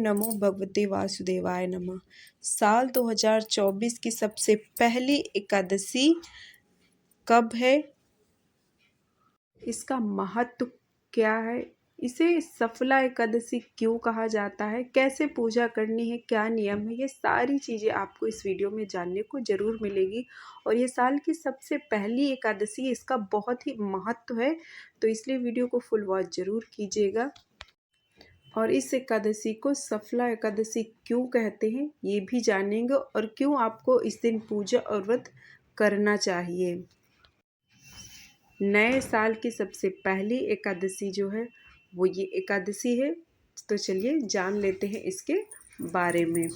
नमो भगवते वासुदेवाय नमः। साल 2024 की सबसे पहली एकादशी कब है, इसका महत्व क्या है, इसे सफला एकादशी क्यों कहा जाता है, कैसे पूजा करनी है, क्या नियम है, ये सारी चीज़ें आपको इस वीडियो में जानने को ज़रूर मिलेगी। और ये साल की सबसे पहली एकादशी, इसका बहुत ही महत्व है, तो इसलिए वीडियो को फुल वॉच ज़रूर कीजिएगा। और इस एकादशी को सफला एकादशी क्यों कहते हैं ये भी जानेंगे, और क्यों आपको इस दिन पूजा और व्रत करना चाहिए। नए साल की सबसे पहली एकादशी जो है वो ये एकादशी है, तो चलिए जान लेते हैं इसके बारे में।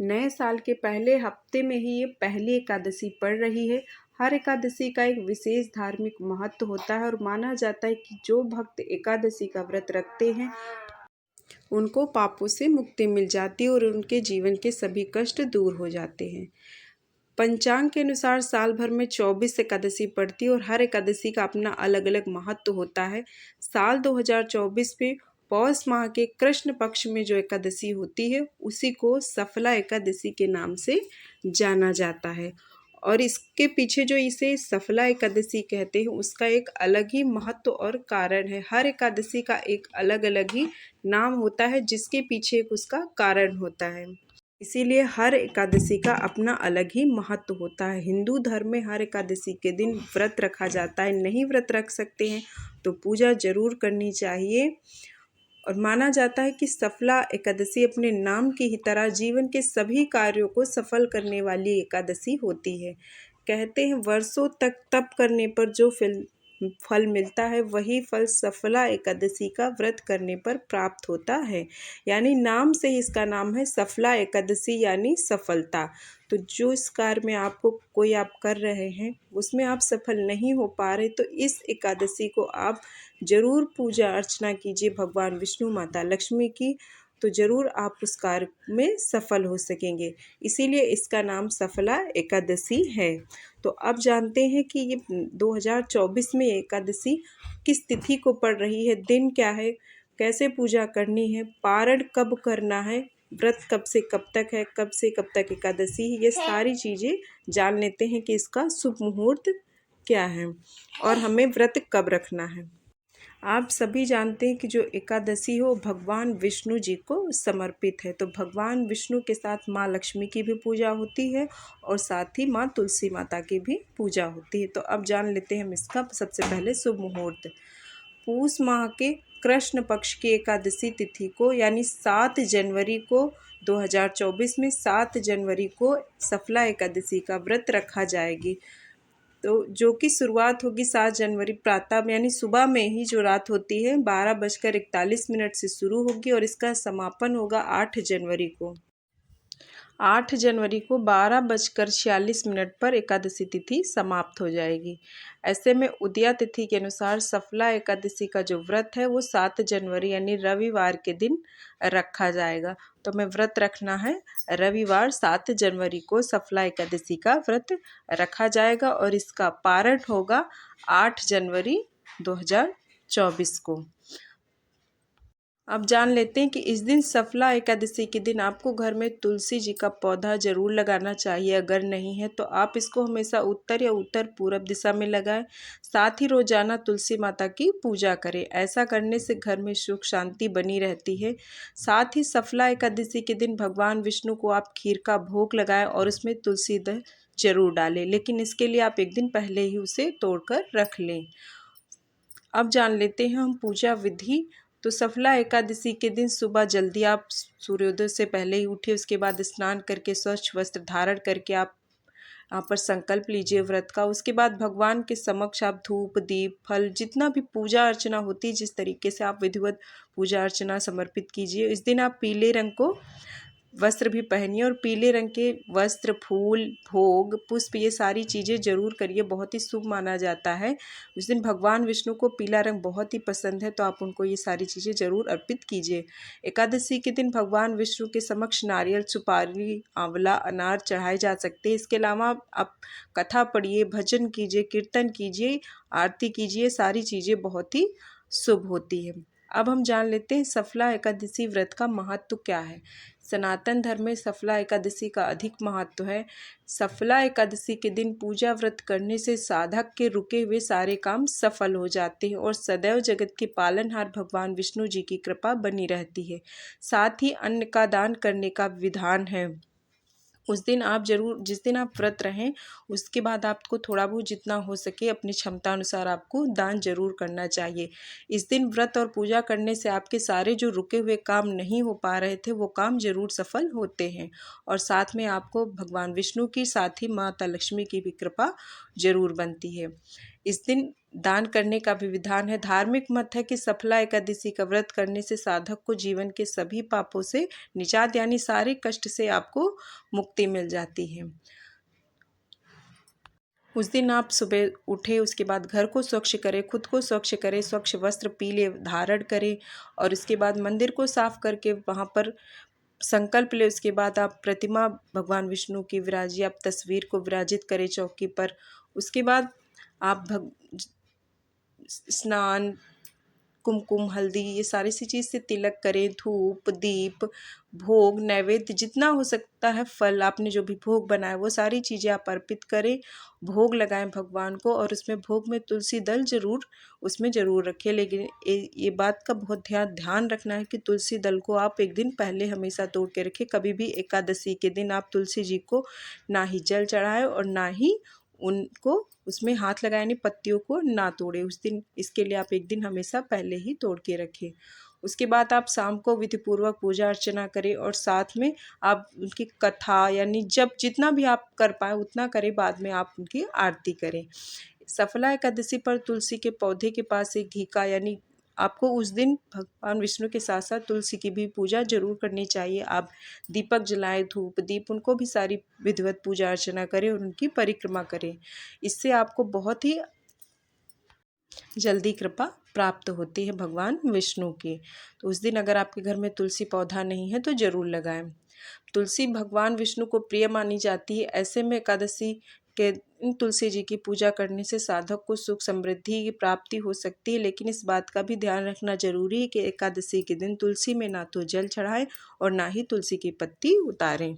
नए साल के पहले हफ्ते में ही ये पहली एकादशी पड़ रही है। हर एकादशी का एक विशेष धार्मिक महत्व होता है और माना जाता है कि जो भक्त एकादशी का व्रत रखते हैं उनको पापों से मुक्ति मिल जाती है और उनके जीवन के सभी कष्ट दूर हो जाते हैं। पंचांग के अनुसार साल भर में 24 एकादशी पड़ती है और हर एकादशी का अपना अलग अलग महत्व होता है। साल 2024 में पौष माह के कृष्ण पक्ष में जो एकादशी होती है उसी को सफला एकादशी के नाम से जाना जाता है। और इसके पीछे जो इसे सफला एकादशी कहते हैं उसका एक अलग ही महत्व और कारण है। हर एकादशी का एक अलग अलग ही नाम होता है जिसके पीछे एक उसका कारण होता है। इसीलिए हर एकादशी का अपना अलग ही महत्व होता है। हिंदू धर्म में हर एकादशी के दिन व्रत रखा जाता है। नहीं व्रत रख सकते हैं तो पूजा जरूर करनी चाहिए। और माना जाता है कि सफला एकादशी अपने नाम की ही तरह जीवन के सभी कार्यों को सफल करने वाली एकादशी होती है। कहते हैं वर्षों तक तप करने पर जो फल मिलता है वही फल सफला एकादशी का व्रत करने पर प्राप्त होता है। यानी नाम से ही इसका नाम है सफला एकादशी, यानी सफलता। तो जो इस कार्य में कोई आप कर रहे हैं उसमें आप सफल नहीं हो पा रहे तो इस एकादशी को आप ज़रूर पूजा अर्चना कीजिए भगवान विष्णु माता लक्ष्मी की, तो ज़रूर आप उस कार्य में सफल हो सकेंगे। इसीलिए इसका नाम सफला एकादशी है। तो अब जानते हैं कि ये 2024 में एकादशी किस तिथि को पड़ रही है, दिन क्या है, कैसे पूजा करनी है, पारण कब करना है, व्रत कब से कब तक है, कब से कब तक एकादशी है, ये सारी चीज़ें जान लेते हैं कि इसका शुभ मुहूर्त क्या है और हमें व्रत कब रखना है। आप सभी जानते हैं कि जो एकादशी हो भगवान विष्णु जी को समर्पित है। तो भगवान विष्णु के साथ माँ लक्ष्मी की भी पूजा होती है और साथ ही माँ तुलसी माता की भी पूजा होती है। तो अब जान लेते हैं हम इसका सबसे पहले शुभ मुहूर्त। पूष माह के कृष्ण पक्ष की एकादशी तिथि को यानी 7 जनवरी को 2024 में 7 जनवरी को सफला एकादशी का व्रत रखा जाएगी। तो जो कि शुरुआत होगी 7 जनवरी प्रातः यानी सुबह में ही जो रात होती है 12:41 से शुरू होगी और इसका समापन होगा 8 जनवरी को। 8 जनवरी को 12:46 पर एकादशी तिथि समाप्त हो जाएगी। ऐसे में उदया तिथि के अनुसार सफला एकादशी का जो व्रत है वो 7 जनवरी यानी रविवार के दिन रखा जाएगा। तो हमें व्रत रखना है रविवार 7 जनवरी को सफला एकादशी का व्रत रखा जाएगा और इसका पारण होगा 8 जनवरी 2024 को। अब जान लेते हैं कि इस दिन सफला एकादशी के दिन आपको घर में तुलसी जी का पौधा ज़रूर लगाना चाहिए। अगर नहीं है तो आप इसको हमेशा उत्तर या उत्तर पूर्व दिशा में लगाएं। साथ ही रोजाना तुलसी माता की पूजा करें। ऐसा करने से घर में सुख शांति बनी रहती है। साथ ही सफला एकादशी के दिन भगवान विष्णु को आप खीर का भोग लगाएं और उसमें तुलसी दल जरूर डालें, लेकिन इसके लिए आप एक दिन पहले ही उसे तोड़कर रख लें। अब जान लेते हैं हम पूजा विधि। तो सफला एकादशी के दिन सुबह जल्दी आप सूर्योदय से पहले ही उठिए, उसके बाद स्नान करके स्वच्छ वस्त्र धारण करके आप यहाँ पर संकल्प लीजिए व्रत का। उसके बाद भगवान के समक्ष आप धूप दीप फल जितना भी पूजा अर्चना होती है जिस तरीके से आप विधिवत पूजा अर्चना समर्पित कीजिए। इस दिन आप पीले रंग को वस्त्र भी पहनिए और पीले रंग के वस्त्र फूल भोग पुष्प ये सारी चीज़ें जरूर करिए, बहुत ही शुभ माना जाता है। उस दिन भगवान विष्णु को पीला रंग बहुत ही पसंद है तो आप उनको ये सारी चीज़ें जरूर अर्पित कीजिए। एकादशी के दिन भगवान विष्णु के समक्ष नारियल सुपारी आंवला अनार चढ़ाए जा सकते हैं। इसके अलावा आप कथा पढ़िए, भजन कीजिए, कीर्तन कीजिए, आरती कीजिए, सारी चीज़ें बहुत ही शुभ होती है। अब हम जान लेते हैं सफला एकादशी व्रत का महत्व क्या है। सनातन धर्म में सफला एकादशी का अधिक महत्व है। सफला एकादशी के दिन पूजा व्रत करने से साधक के रुके हुए सारे काम सफल हो जाते हैं और सदैव जगत के पालनहार भगवान विष्णु जी की कृपा बनी रहती है। साथ ही अन्न का दान करने का विधान है। उस दिन आप ज़रूर, जिस दिन आप व्रत रहें उसके बाद आपको थोड़ा बहुत जितना हो सके अपनी क्षमता अनुसार आपको दान जरूर करना चाहिए। इस दिन व्रत और पूजा करने से आपके सारे जो रुके हुए काम नहीं हो पा रहे थे वो काम जरूर सफल होते हैं और साथ में आपको भगवान विष्णु की, साथ ही माता लक्ष्मी की भी कृपा जरूर बनती है। इस दिन दान करने का भी विधान है। धार्मिक मत है कि सफला एकादशी का व्रत करने से साधक को जीवन के सभी पापों से निजात यानी सारे कष्ट से आपको मुक्ति मिल जाती है। उस दिन आप सुबह उठे, उसके बाद घर को स्वच्छ करें, खुद को स्वच्छ करें, स्वच्छ वस्त्र पीले धारण करें और उसके बाद मंदिर को साफ करके वहाँ पर संकल्प ले। उसके बाद आप प्रतिमा भगवान विष्णु की विराजिए, आप तस्वीर को विराजित करें चौकी पर। उसके बाद आप स्नान, कुमकुम, हल्दी, ये सारी सी चीज़ से तिलक करें। धूप, दीप, भोग, नैवेद्य जितना हो सकता है, फल आपने जो भी भोग बनाया वो सारी चीज़ें आप अर्पित करें, भोग लगाएं भगवान को। और उसमें भोग में तुलसी दल उसमें ज़रूर रखें। लेकिन ये बात का बहुत ध्यान रखना है कि तुलसी दल को आप एक दिन पहले हमेशा तोड़ के रखें। कभी भी एकादशी के दिन आप तुलसी जी को ना ही जल चढ़ाएं और ना ही उनको उसमें हाथ लगाए, यानी पत्तियों को ना तोड़े उस दिन। इसके लिए आप एक दिन हमेशा पहले ही तोड़ के रखें। उसके बाद आप शाम को विधिपूर्वक पूजा अर्चना करें और साथ में आप उनकी कथा, यानी जब जितना भी आप कर पाए उतना करें, बाद में आप उनकी आरती करें। सफला एकादशी पर तुलसी के पौधे के पास एक घी का, यानी आपको उस दिन भगवान विष्णु के साथ साथ तुलसी की भी पूजा जरूर करनी चाहिए। आप दीपक जलाएं, धूप दीप, उनको भी सारी विधिवत पूजा अर्चना करें और उनकी परिक्रमा करें। इससे आपको बहुत ही जल्दी कृपा प्राप्त होती है भगवान विष्णु की। तो उस दिन अगर आपके घर में तुलसी पौधा नहीं है तो ज़रूर लगाएं। तुलसी भगवान विष्णु को प्रिय मानी जाती है। ऐसे में एकादशी के तुलसी जी की पूजा करने से साधक को सुख समृद्धि की प्राप्ति हो सकती है। लेकिन इस बात का भी ध्यान रखना जरूरी है कि एकादशी के दिन तुलसी में ना तो जल चढ़ाएं और ना ही तुलसी की पत्ती उतारें।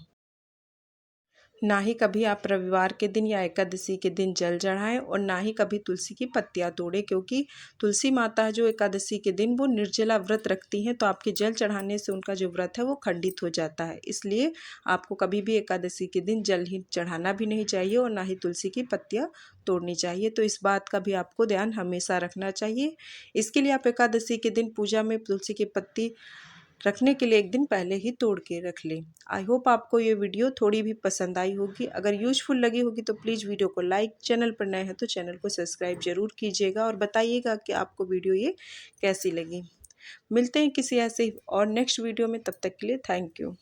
ना ही कभी आप रविवार के दिन या एकादशी के दिन जल चढ़ाएं और ना ही कभी तुलसी की पत्तियां तोड़ें, क्योंकि तुलसी माता जो एकादशी के दिन वो निर्जला व्रत रखती हैं, तो आपके जल चढ़ाने से उनका जो व्रत है वो खंडित हो जाता है। इसलिए आपको कभी भी एकादशी के दिन जल ही चढ़ाना भी नहीं चाहिए और ना ही तुलसी की पत्तियां तोड़नी चाहिए। तो इस बात का भी आपको ध्यान हमेशा रखना चाहिए। इसके लिए आप एकादशी के दिन पूजा में तुलसी की पत्ती रखने के लिए एक दिन पहले ही तोड़ के रख लें। आई होप आपको ये वीडियो थोड़ी भी पसंद आई होगी। अगर यूजफुल लगी होगी तो प्लीज़ वीडियो को लाइक, चैनल पर नए हैं तो चैनल को सब्सक्राइब जरूर कीजिएगा और बताइएगा कि आपको वीडियो ये कैसी लगी। मिलते हैं किसी ऐसे और नेक्स्ट वीडियो में, तब तक के लिए थैंक यू।